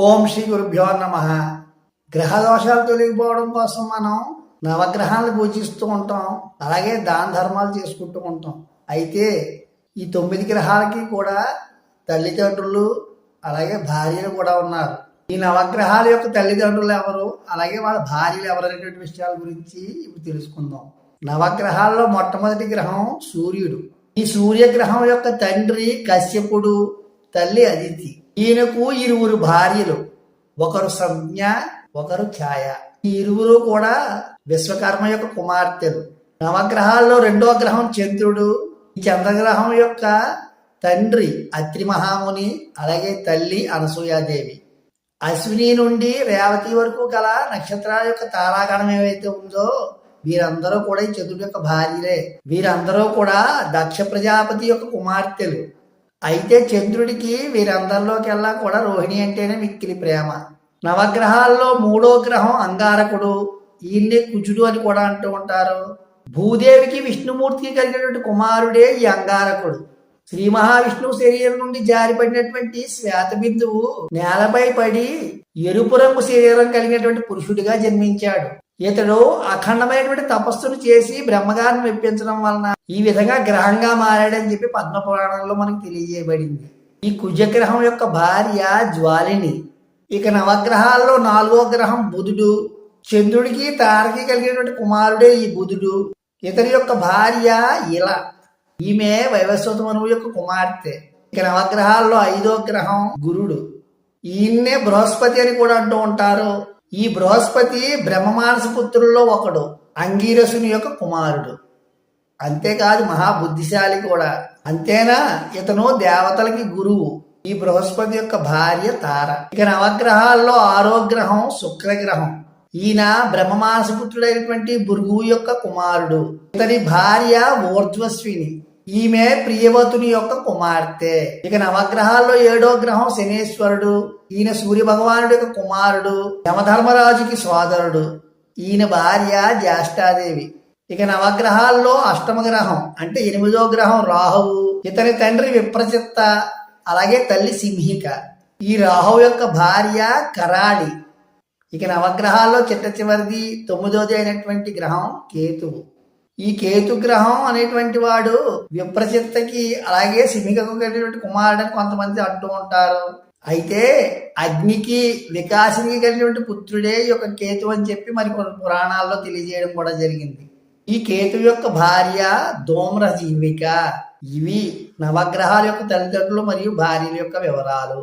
ఓం శ్రీ గురుభ్యో నమః. గ్రహ దోషాలు తొలగిపోవడం కోసం మనం నవగ్రహాలను పూజిస్తూ ఉంటాం, అలాగే దాన ధర్మాలు చేసుకుంటూ ఉంటాం. అయితే ఈ 9 గ్రహాలకి కూడా తల్లిదండ్రులు అలాగే భార్యలు కూడా ఉన్నారు. ఈ నవగ్రహాల యొక్క తల్లిదండ్రులు ఎవరు, అలాగే వాళ్ళ భార్యలు ఎవరు అనేటువంటి విషయాల గురించి ఇప్పుడు తెలుసుకుందాం. నవగ్రహాల్లో మొట్టమొదటి గ్రహం సూర్యుడు. ఈ సూర్యగ్రహం యొక్క తండ్రి కశ్యపుడు, తల్లి అదితి. ఈయనకు 2 భార్యలు, ఒకరు సంజ్ఞ, ఒకరు ఛాయ. ఈ 2 కూడా విశ్వకర్మ యొక్క కుమార్తెలు. నవగ్రహాల్లో 2వ గ్రహం చంద్రుడు. ఈ చంద్రగ్రహం యొక్క తండ్రి అత్రి మహాముని, అలాగే తల్లి అనసూయాదేవి. అశ్విని నుండి రేవతి వరకు గల నక్షత్రాల యొక్క తారాగణం ఏవైతే ఉందో వీరందరూ కూడా ఈ చంద్రుడి యొక్క భార్యలే. వీరందరూ కూడా దక్ష ప్రజాపతి యొక్క కుమార్తెలు. అయితే చంద్రుడికి వీరందరిలోకెల్లా కూడా రోహిణి అంటేనే మిక్కిలి ప్రేమ. నవగ్రహాల్లో 3వ గ్రహం అంగారకుడు. ఈయన్ని కుజుడు అని కూడా అంటూ ఉంటారు. భూదేవికి విష్ణుమూర్తికి కలిగినటువంటి కుమారుడే ఈ అంగారకుడు. శ్రీ మహావిష్ణువు శరీరం నుండి జారిపడినటువంటి శ్వేత బిందువు నేలపై పడి ఎరుపు రంగు శరీరం కలిగినటువంటి పురుషుడిగా జన్మించాడు. ఇతడు అఖండమైనటువంటి తపస్సును చేసి బ్రహ్మగారిని మెప్పించడం వలన ఈ విధంగా గ్రహంగా మారాడని చెప్పి పద్మ పురాణంలో మనకు తెలియజేయబడింది. ఈ కుజగ్రహం యొక్క భార్య జ్వాలిని. ఇక నవగ్రహాల్లో 4వ గ్రహం బుధుడు. చంద్రుడికి తారకి కలిగినటువంటి కుమారుడే ఈ బుధుడు. ఇతని యొక్క భార్య ఇల. ఈమె వైవస్వత మనువు యొక్క కుమార్తె. ఇక నవగ్రహాల్లో 5వ గ్రహం గురుడు. ఈయన్నే బృహస్పతి అని కూడా అంటూ ఉంటారు. ఈ బృహస్పతి బ్రహ్మమానస పుత్రుల్లో ఒకడు, అంగీరసుని యొక్క కుమారుడు. అంతేకాదు మహాబుద్ధిశాలి కూడా. అంతేనా, ఇతను దేవతలకి గురువు. ఈ బృహస్పతి యొక్క భార్య తార. ఇక నవగ్రహాల్లో 6వ గ్రహం శుక్రగ్రహం. ఈయన బ్రహ్మమానస పుత్రుడైనటువంటి భృగువు యొక్క కుమారుడు. ఇతని భార్య ఊర్ధ్వశ్విని. ఈమె ప్రియవతుని యొక్క కుమార్తె. ఇక నవగ్రహాల్లో 7వ గ్రహం శనేశ్వరుడు. ఈయన సూర్య భగవానుడి యొక్క కుమారుడు, యమధర్మరాజుకి సోదరుడు. ఈయన భార్య జ్యేష్ఠాదేవి. ఇక నవగ్రహాల్లో 8వ గ్రహం అంటే 8వ గ్రహం రాహువు. ఇతని తండ్రి విప్రచిత్త, అలాగే తల్లి సింహిక. ఈ రాహువు యొక్క భార్య కరాళి. ఇక నవగ్రహాల్లో చివరిది 9వది అయినటువంటి గ్రహం కేతువు. ఈ కేతు గ్రహం అనేటువంటి వాడు విప్రచిత్తకి అలాగే సింహికకు కలిగినటువంటి కుమారుడని కొంతమంది అంటూ ఉంటారు. అయితే అగ్నికి వికాసినికి కలిగినటువంటి పుత్రుడే ఈ యొక్క కేతు అని చెప్పి మరి కొన్ని పురాణాల్లో తెలియజేయడం కూడా జరిగింది. ఈ కేతు యొక్క భార్య ధూమ్ర జీవిక. ఇవి నవగ్రహాల యొక్క తల్లిదండ్రులు మరియు భార్యల యొక్క వివరాలు.